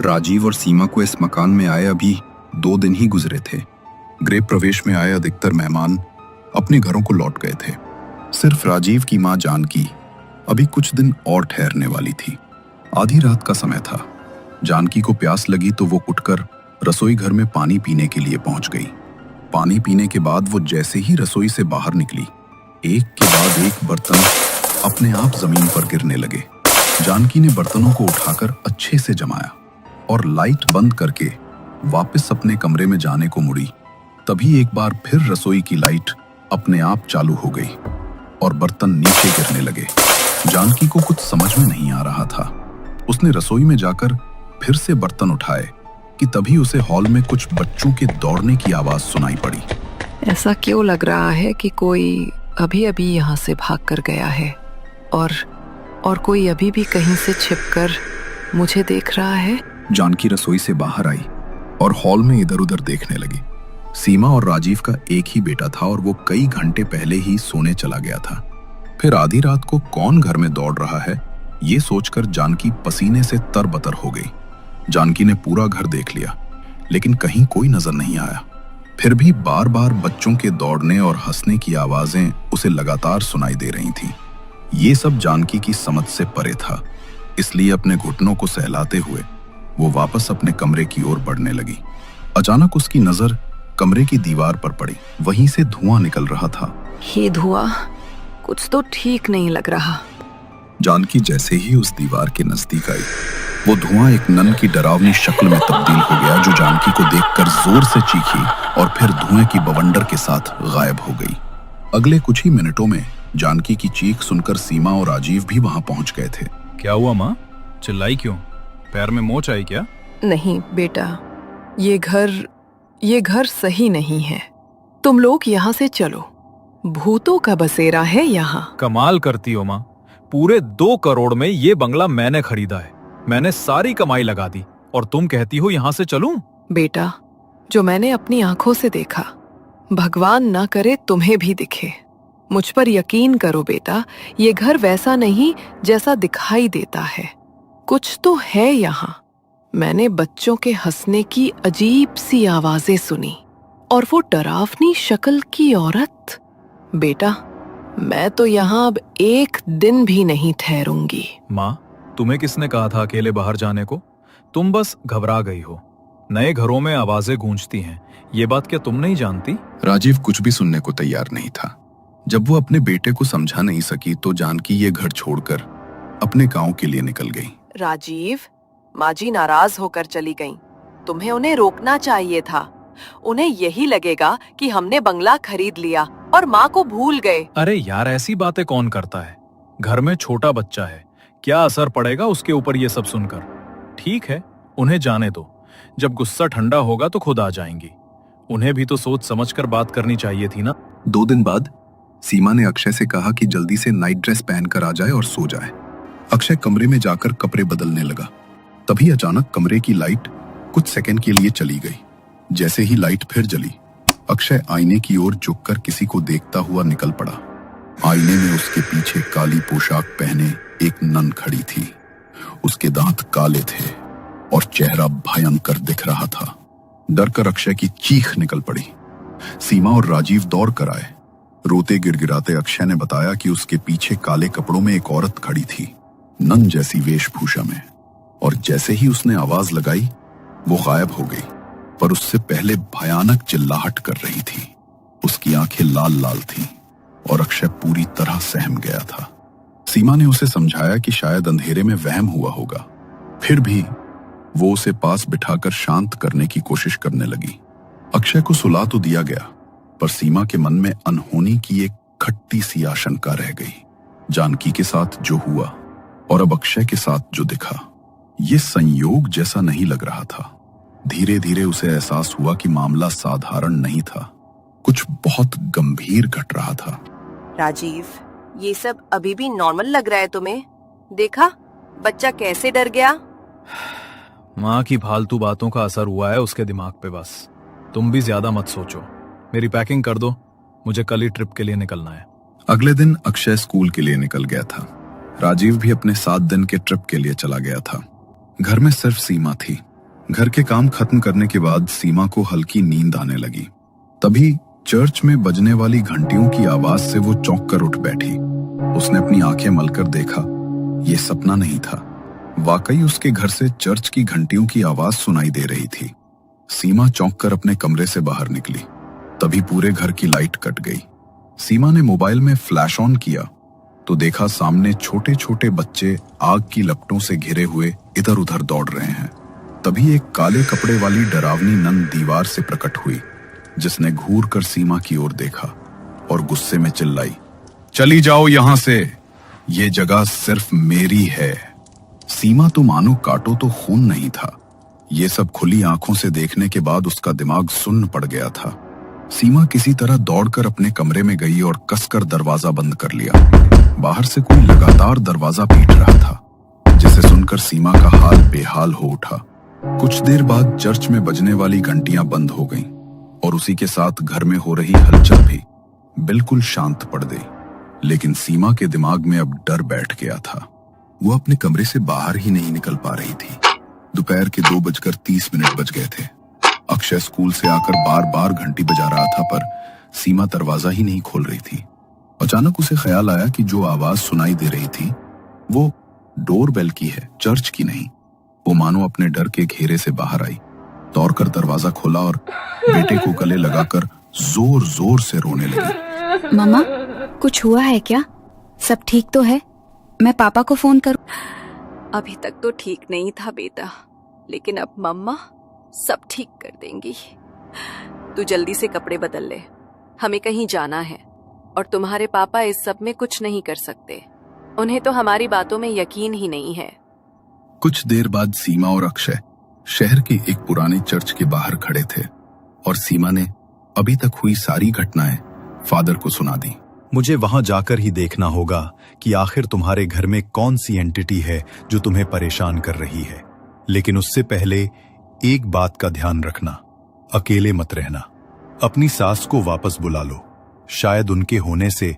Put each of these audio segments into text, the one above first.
राजीव और सीमा को इस मकान में आए अभी 2 दिन ही गुजरे थे। गृह प्रवेश में आए अधिकतर मेहमान अपने घरों को लौट गए थे। सिर्फ राजीव की मां जानकी अभी कुछ दिन और ठहरने वाली थी। आधी रात का समय था। जानकी को प्यास लगी तो वो उठकर रसोई घर में पानी पीने के लिए पहुंच गई। पानी पीने के बाद वो जैसे ही रसोई से बाहर निकली, एक के बाद एक बर्तन अपने आप जमीन पर गिरने लगे। जानकी ने बर्तनों को उठाकर अच्छे से जमाया और लाइट बंद करके वापस अपने कमरे में जाने को मुड़ी। तभी एक बार फिर रसोई की लाइट अपने आप चालू हो गई और बर्तन नीचे गिरने लगे। जानकी को कुछ समझ में नहीं आ रहा था। उसने रसोई में जाकर फिर से बर्तन उठाए कि तभी उसे हॉल में कुछ बच्चों के दौड़ने की आवाज सुनाई पड़ी। ऐसा क्यों लग रहा है कि कोई अभी अभी यहाँ से भाग कर गया है और कोई अभी भी कहीं से छिपकर मुझे देख रहा है। जानकी रसोई से बाहर आई और हॉल में इधर उधर देखने लगी। सीमा और राजीव का एक ही बेटा था और वो कई घंटे पहले ही सोने चला गया था। फिर आधी रात को कौन घर में दौड़ रहा है, ये सोचकर जानकी पसीने से तरबतर हो गई। जानकी ने पूरा घर देख लिया, लेकिन कहीं कोई नजर नहीं आया। फिर भी बार बार बच्चों के दौड़ने और हंसने की आवाजें उसे लगातार सुनाई दे रही थीं। ये सब जानकी की समझ से परे था, इसलिए अपने घुटनों को सहलाते हुए वो वापस अपने कमरे की ओर बढ़ने लगी। अचानक उसकी नजर कमरे की दीवार पर पड़ी। वहीं से धुआं निकल रहा था। ये धुआं कुछ तो ठीक नहीं लग रहा। जानकी जैसे ही उस दीवार के नजदीक आई, वो धुआं एक नन की डरावनी शक्ल में तब्दील हो गया, जो जानकी को देखकर जोर से चीखी और फिर धुएं की बवंडर के साथ गायब हो गई। अगले कुछ ही मिनटों में जानकी की चीख सुनकर सीमा और राजीव भी वहां पहुंच गए थे। क्या हुआ माँ? चिल्लाई क्यों? पैर में मोच आई क्या? नहीं बेटा, ये घर सही नहीं है। तुम लोग यहाँ से चलो। भूतों का बसेरा है यहाँ। कमाल करती हो माँ, पूरे 2 करोड़ में ये बंगला मैंने खरीदा है। मैंने सारी कमाई लगा दी और तुम कहती हो यहाँ से चलूं? बेटा, जो मैंने अपनी आंखों से देखा, भगवान ना करे तुम्हें भी दिखे। मुझ पर यकीन करो बेटा, ये घर वैसा नहीं जैसा दिखाई देता है। कुछ तो है यहाँ। मैंने बच्चों के हंसने की अजीब सी आवाजें सुनी और वो डरावनी शक्ल की औरत। बेटा, मैं तो यहाँ अब एक दिन भी नहीं ठहरूंगी। माँ, तुम्हें किसने कहा था अकेले बाहर जाने को? तुम बस घबरा गई हो। नए घरों में आवाजें गूंजती हैं, ये बात क्या तुम नहीं जानती? राजीव कुछ भी सुनने को तैयार नहीं था। जब वो अपने बेटे को समझा नहीं सकी तो जानकी ये घर छोड़कर अपने गांव के लिए निकल गई। राजीव, माँ जी नाराज होकर चली गईं। तुम्हें उन्हें रोकना चाहिए था। उन्हें यही लगेगा कि हमने बंगला खरीद लिया और माँ को भूल गए। अरे यार, ऐसी बातें कौन करता है? घर में छोटा बच्चा है, क्या असर पड़ेगा उसके ऊपर ये सब सुनकर? ठीक है, उन्हें जाने दो। जब गुस्सा ठंडा होगा तो खुद आ जाएंगी। उन्हें भी तो सोच समझकर बात करनी चाहिए थी ना। 2 दिन बाद सीमा ने अक्षय से कहा कि जल्दी से नाइट ड्रेस पहनकर आ जाए और सो जाए। अक्षय कमरे में जाकर कपड़े बदलने लगा। तभी अचानक कमरे की लाइट कुछ सेकंड के लिए चली गई। जैसे ही लाइट फिर जली, अक्षय आईने की ओर झुककर किसी को देखता हुआ निकल पड़ा। आईने में उसके पीछे काली पोशाक पहने एक नन खड़ी थी। उसके दांत काले थे और चेहरा भयंकर दिख रहा था। डरकर अक्षय की चीख निकल पड़ी। सीमा और राजीव दौड़ कर आए। रोते गिड़गिड़ाते अक्षय ने बताया कि उसके पीछे काले कपड़ों में एक औरत खड़ी थी, नन जैसी वेशभूषा में, और जैसे ही उसने आवाज लगाई वो गायब हो गई। पर उससे पहले भयानक चिल्लाहट कर रही थी। उसकी आंखें लाल लाल थीं और अक्षय पूरी तरह सहम गया था। सीमा ने उसे समझाया कि शायद अंधेरे में वहम हुआ होगा। फिर भी वो उसे पास बिठाकर शांत करने की कोशिश करने लगी। अक्षय को सुला तो दिया गया, पर सीमा के मन में अनहोनी की एक खट्टी सी आशंका रह गई। जानकी के साथ जो हुआ और अब अक्षय के साथ जो दिखा, ये संयोग जैसा नहीं लग रहा था। धीरे धीरे उसे एहसास हुआ कि मामला साधारण नहीं था, कुछ बहुत गंभीर घट रहा था। राजीव, ये सब अभी भी नॉर्मल लग रहा है तुम्हें? देखा बच्चा कैसे डर गया। माँ की फालतू बातों का असर हुआ है उसके दिमाग पे। बस तुम भी ज्यादा मत सोचो। मेरी पैकिंग कर दो, मुझे कल ही ट्रिप के लिए निकलना है। अगले दिन अक्षय स्कूल के लिए निकल गया था। राजीव भी अपने 7 दिन के ट्रिप के लिए चला गया था। घर में सिर्फ सीमा थी। घर के काम खत्म करने के बाद सीमा को हल्की नींद आने लगी। तभी चर्च में बजने वाली घंटियों की आवाज से वो चौंक कर उठ बैठी। उसने अपनी आंखें मलकर देखा, ये सपना नहीं था, वाकई उसके घर से चर्च की घंटियों की आवाज सुनाई दे रही थी। सीमा चौंक कर अपने कमरे से बाहर निकली। तभी पूरे घर की लाइट कट गई। सीमा ने मोबाइल में फ्लैश ऑन किया तो देखा सामने छोटे छोटे बच्चे आग की लपटों से घिरे हुए इधर उधर दौड़ रहे हैं। तभी एक काले कपड़े वाली डरावनी नन दीवार से प्रकट हुई, जिसने घूर कर सीमा की ओर देखा और गुस्से में चिल्लाई, चली जाओ यहां से, ये जगह सिर्फ मेरी है। सीमा तो मानो काटो तो खून नहीं था। ये सब खुली आंखों से देखने के बाद उसका दिमाग सुन्न पड़ गया था। सीमा किसी तरह दौड़कर अपने कमरे में गई और कसकर दरवाजा बंद कर लिया। बाहर से कोई लगातार दरवाजा पीट रहा था, जिसे सुनकर सीमा का हाल बेहाल हो उठा। कुछ देर बाद चर्च में बजने वाली घंटियां बंद हो गईं और उसी के साथ घर में हो रही हलचल भी बिल्कुल शांत पड़ गई। लेकिन सीमा के दिमाग में अब डर बैठ गया था। वो अपने कमरे से बाहर ही नहीं निकल पा रही थी। दोपहर के 2:30 बज गए थे। अक्षय स्कूल से आकर बार बार घंटी बजा रहा था, पर सीमा दरवाजा ही नहीं खोल रही थी। अचानक उसे ख्याल आया कि जो आवाज सुनाई दे रही थी वो डोरबेल की है, चर्च की नहीं। वो मानो अपने डर के घेरे से बाहर आई, दौड़कर दरवाजा खोला और बेटे को गले लगाकर जोर जोर से रोने लगी। मम्मा, कुछ हुआ है क्या? सब ठीक तो है? मैं पापा को फोन करूं? अभी तक तो ठीक नहीं था बेटा, लेकिन अब मम्मा सब ठीक कर देंगी। तू जल्दी से कपड़े बदल ले, हमें कहीं जाना है और तुम्हारे पापा इस सब में कुछ नहीं कर सकते। उन्हें तो हमारी बातों में यकीन ही नहीं है। कुछ देर बाद सीमा और अक्षय शहर के एक पुराने चर्च के बाहर खड़े थे और सीमा ने अभी तक हुई सारी घटनाएं फादर को सुना दी। मुझे वहां जाकर ही देखना होगा कि आखिर तुम्हारे घर में कौन सी एंटिटी है जो तुम्हें परेशान कर रही है। लेकिन उससे पहले एक बात का ध्यान रखना, अकेले मत रहना। अपनी सास को वापस बुला लो, शायद उनके होने से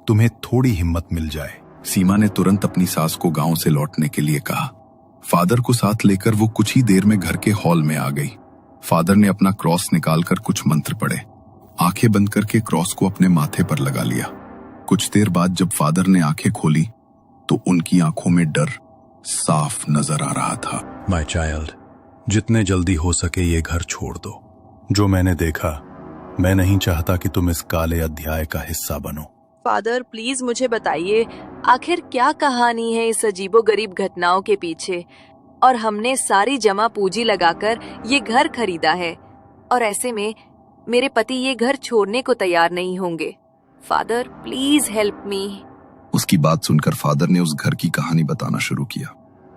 तुम्हें थोड़ी हिम्मत मिल जाए। सीमा ने तुरंत अपनी सास को गांव से लौटने के लिए कहा। फादर को साथ लेकर वो कुछ ही देर में घर के हॉल में आ गई। फादर ने अपना क्रॉस निकालकर कुछ मंत्र पढ़े, आंखें बंद करके क्रॉस को अपने माथे पर लगा लिया। कुछ देर बाद जब फादर ने आंखें खोली तो उनकी आंखों में डर साफ नजर आ रहा था। माय चाइल्ड, जितने जल्दी हो सके ये घर छोड़ दो। जो मैंने देखा, मैं नहीं चाहता कि तुम इस काले अध्याय का हिस्सा बनो। फादर प्लीज मुझे बताइए, आखिर क्या कहानी है इस अजीबोगरीब घटनाओं के पीछे। और हमने सारी जमा पूंजी लगाकर ये घर खरीदा है और ऐसे में मेरे पति ये घर छोड़ने को तैयार नहीं होंगे। Father please help me. उसकी बात सुनकर फादर ने उस घर की कहानी बताना शुरू किया।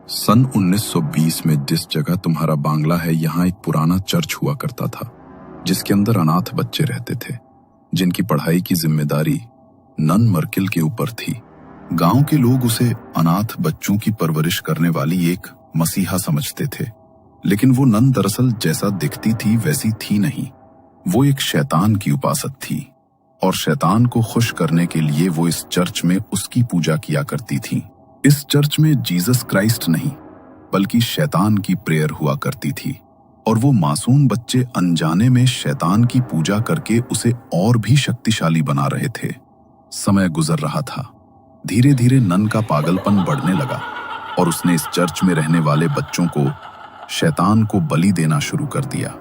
सन 1920 में जिस जगह तुम्हारा बांग्ला है, यहाँ एक पुराना चर्च हुआ करता था, जिसके अंदर अनाथ बच्चे रहते थे, जिनकी पढ़ाई की जिम्मेदारी नन मर्किल के ऊपर थी। गांव के लोग उसे अनाथ बच्चों की परवरिश करने वाली एक मसीहा समझते थे, लेकिन वो नन दरअसल जैसा दिखती थी वैसी थी नहीं। वो एक शैतान की उपासक थी और शैतान को खुश करने के लिए वो इस चर्च में उसकी पूजा किया करती थी। इस चर्च में जीसस क्राइस्ट नहीं बल्कि शैतान की प्रेयर हुआ करती थी और वो मासूम बच्चे अनजाने में शैतान की पूजा करके उसे और भी शक्तिशाली बना रहे थे। समय गुजर रहा था। धीरे धीरे नन का पागलपन बढ़ने लगा और उसने इस चर्च में रहने वाले बच्चों को शैतान को बलि देना शुरू कर दिया।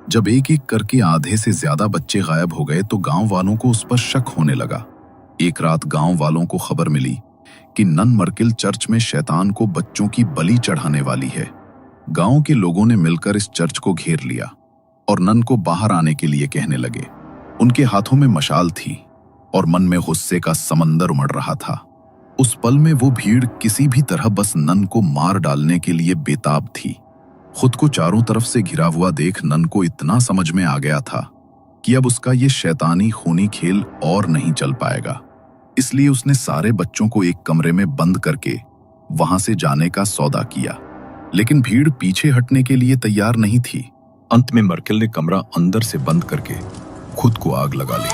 जब एक एक करके आधे से ज्यादा बच्चे गायब हो गए तो गांव वालों को उस पर शक होने लगा। एक रात गांव वालों को खबर मिली कि नन मर्किल चर्च में शैतान को बच्चों की बलि चढ़ाने वाली है। गांव के लोगों ने मिलकर इस चर्च को घेर लिया और नन को बाहर आने के लिए कहने लगे। उनके हाथों में मशाल थी और मन में गुस्से का समंदर उमड़ रहा था। उस पल में वो भीड़ किसी भी तरह बस नन को मार डालने के लिए बेताब थी। खुद को चारों तरफ से घिरा हुआ देख नन को इतना समझ में आ गया था कि अब उसका ये शैतानी खूनी खेल और नहीं चल पाएगा। इसलिए उसने सारे बच्चों को एक कमरे में बंद करके वहां से जाने का सौदा किया, लेकिन भीड़ पीछे हटने के लिए तैयार नहीं थी। अंत में मर्किल ने कमरा अंदर से बंद करके खुद को आग लगा ली।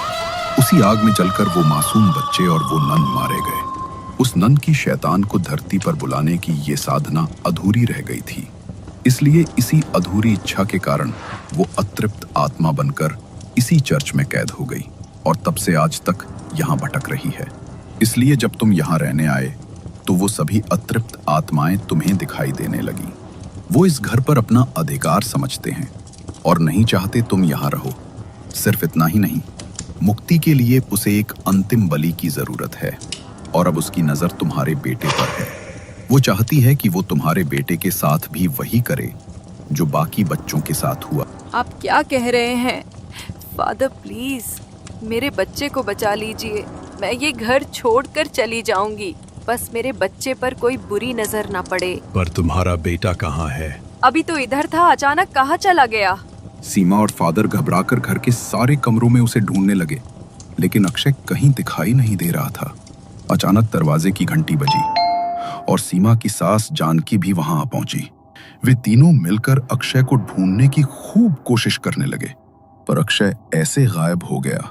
उसी आग में जलकर वो मासूम बच्चे और वो नन मारे गए। उस नन की शैतान को धरती पर बुलाने की ये साधना अधूरी रह गई थी। इसलिए इसी अधूरी इच्छा के कारण वो अतृप्त आत्मा बनकर इसी चर्च में कैद हो गई और तब से आज तक यहाँ भटक रही है। इसलिए जब तुम यहाँ रहने आए तो वो सभी अतृप्त आत्माएं तुम्हें दिखाई देने लगी। वो इस घर पर अपना अधिकार समझते हैं और नहीं चाहते तुम यहाँ रहो। सिर्फ इतना ही नहीं, मुक्ति के लिए उसे एक अंतिम बलि की जरूरत है और अब उसकी नजर तुम्हारे बेटे पर है। वो चाहती है कि वो तुम्हारे बेटे के साथ भी वही करे जो बाकी बच्चों के साथ हुआ। आप क्या कह रहे हैं? फादर प्लीज मेरे बच्चे को बचा लीजिए। मैं ये घर छोड़कर चली जाऊंगी, बस मेरे बच्चे पर कोई बुरी नजर ना पड़े। पर तुम्हारा बेटा कहाँ है? अभी तो इधर था, अचानक कहाँ चला गया? सीमा और फादर घबराकर घर के सारे कमरों में उसे ढूंढने लगे, लेकिन अक्षय कहीं दिखाई नहीं दे रहा था। अचानक दरवाजे की घंटी बजी और सीमा की सास जानकी भी वहां आ पहुंची। वे तीनों मिलकर अक्षय को ढूंढने की खूब कोशिश करने लगे, पर अक्षय ऐसे गायब हो गया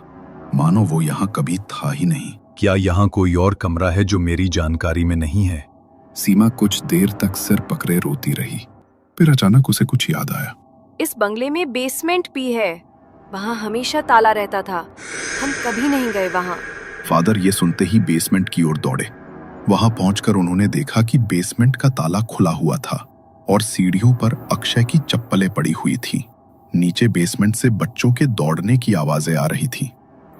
मानो वो यहाँ कभी था ही नहीं। क्या यहाँ कोई और कमरा है जो मेरी जानकारी में नहीं है? सीमा कुछ देर तक सिर पकड़े रोती रही, फिर अचानक उसे कुछ याद आया। इस बंगले में बेसमेंट भी है, वहाँ हमेशा ताला रहता था, हम कभी नहीं गए वहाँ। फादर ये सुनते ही बेसमेंट की ओर दौड़े। वहां पहुंचकर उन्होंने देखा कि बेसमेंट का ताला खुला हुआ था और सीढ़ियों पर अक्षय की चप्पलें पड़ी हुई थी। नीचे बेसमेंट से बच्चों के दौड़ने की आवाजें आ रही थी।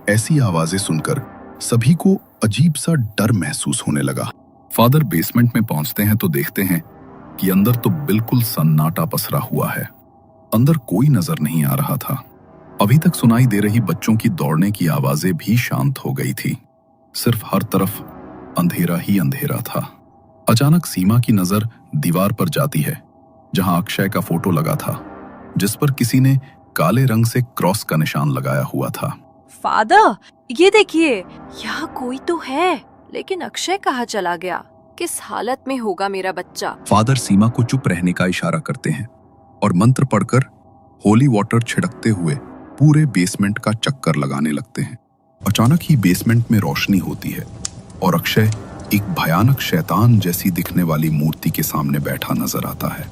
ऐसी आवाजें सुनकर सभी को अजीब सा डर महसूस होने लगा। फादर बेसमेंट में पहुंचते हैं तो देखते हैं कि अंदर तो बिल्कुल सन्नाटा पसरा हुआ है। अंदर कोई नजर नहीं आ रहा था। अभी तक सुनाई दे रही बच्चों की दौड़ने की आवाजें भी शांत हो गई थी। सिर्फ हर तरफ अंधेरा ही अंधेरा था। अचानक सीमा की नजर दीवार पर जाती है जहां अक्षय का फोटो लगा था, जिस पर किसी ने काले रंग से क्रॉस का निशान लगाया हुआ था। फादर ये देखिए, यहाँ कोई तो है, लेकिन अक्षय कहाँ चला गया? किस हालत में होगा मेरा बच्चा? फादर सीमा को चुप रहने का इशारा करते हैं और मंत्र पढ़कर होली वाटर छिड़कते हुए पूरे बेसमेंट का चक्कर लगाने लगते हैं। अचानक ही बेसमेंट में रोशनी होती है और अक्षय एक भयानक शैतान जैसी दिखने वाली मूर्ति के सामने बैठा नजर आता है।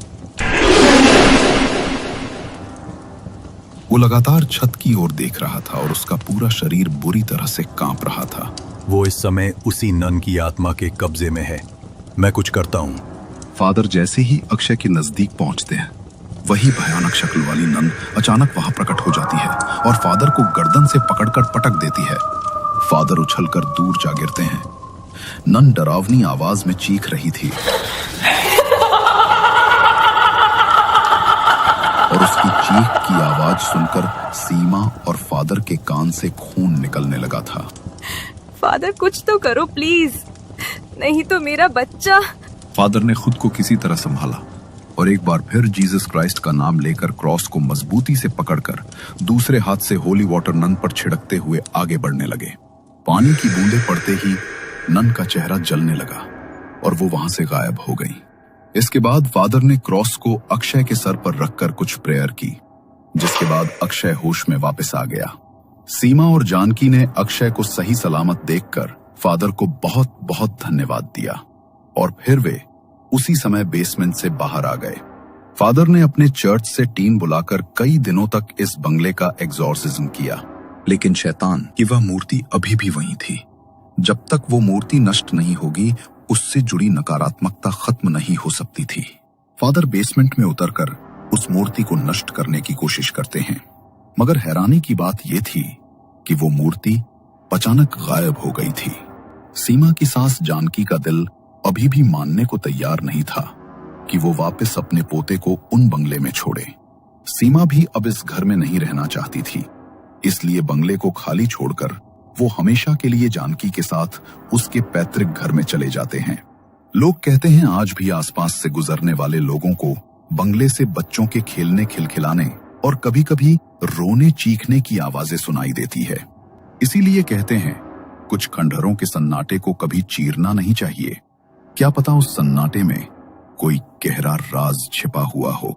वो लगातार छत की ओर देख रहा था और उसका पूरा शरीर बुरी तरह से कांप रहा था। वो इस समय उसी नन की आत्मा के कब्जे में है। मैं कुछ करता हूँ। फादर जैसे ही अक्षय के नजदीक पहुंचते हैं, वही भयानक शक्ल वाली नन अचानक वहां प्रकट हो जाती है और फादर को गर्दन से पकड़कर पटक देती है। फादर उछलकर दूर जा गिरते हैं। नन डरावनी आवाज में चीख रही थी और उसकी चीख की आवाज सुनकर सीमा और फादर के कान से खून निकलने लगा था। फादर कुछ तो करो प्लीज, नहीं तो मेरा बच्चा। फादर ने खुद को किसी तरह संभाला और एक बार फिर जीसस क्राइस्ट का नाम लेकर क्रॉस को मजबूती से पकड़कर दूसरे हाथ से होली वाटर नन पर छिड़कते हुए आगे बढ़ने लगे। पानी की बूंदें पड़ते ही नन का चेहरा जलने लगा और वो वहां से गायब हो गई। इसके बाद फादर ने क्रॉस को अक्षय के सर पर रखकर कुछ प्रेयर की, जिसके बाद अक्षय होश में वापस आ गया। सीमा और जानकी ने अक्षय को सही सलामत देखकर फादर को बहुत बहुत धन्यवाद दिया और फिर वे उसी समय बेसमेंट से बाहर आ गए। फादर ने अपने चर्च से टीम बुलाकर कई दिनों तक इस बंगले का एग्जॉर्सिज्म किया, लेकिन शैतान की वह मूर्ति अभी भी वहीं थी। जब तक वो मूर्ति नष्ट नहीं होगी, उससे जुड़ी नकारात्मकता खत्म नहीं हो सकती थी। फादर बेसमेंट में उतरकर उस मूर्ति को नष्ट करने की कोशिश करते हैं, मगर हैरानी की बात यह थी कि वो मूर्ति अचानक गायब हो गई थी। सीमा की सास जानकी का दिल अभी भी मानने को तैयार नहीं था कि वो वापस अपने पोते को उन बंगले में छोड़े। सीमा भी अब इस घर में नहीं रहना चाहती थी, इसलिए बंगले को खाली छोड़कर वो हमेशा के लिए जानकी के साथ उसके पैतृक घर में चले जाते हैं। लोग कहते हैं आज भी आसपास से गुजरने वाले लोगों को बंगले से बच्चों के खेलने खिलखिलाने और कभी-कभी रोने चीखने की आवाजें सुनाई देती है। इसीलिए कहते हैं कुछ खंडहरों के सन्नाटे को कभी चीरना नहीं चाहिए। क्या पता उस सन्नाटे में कोई गहरा राज छिपा हुआ हो।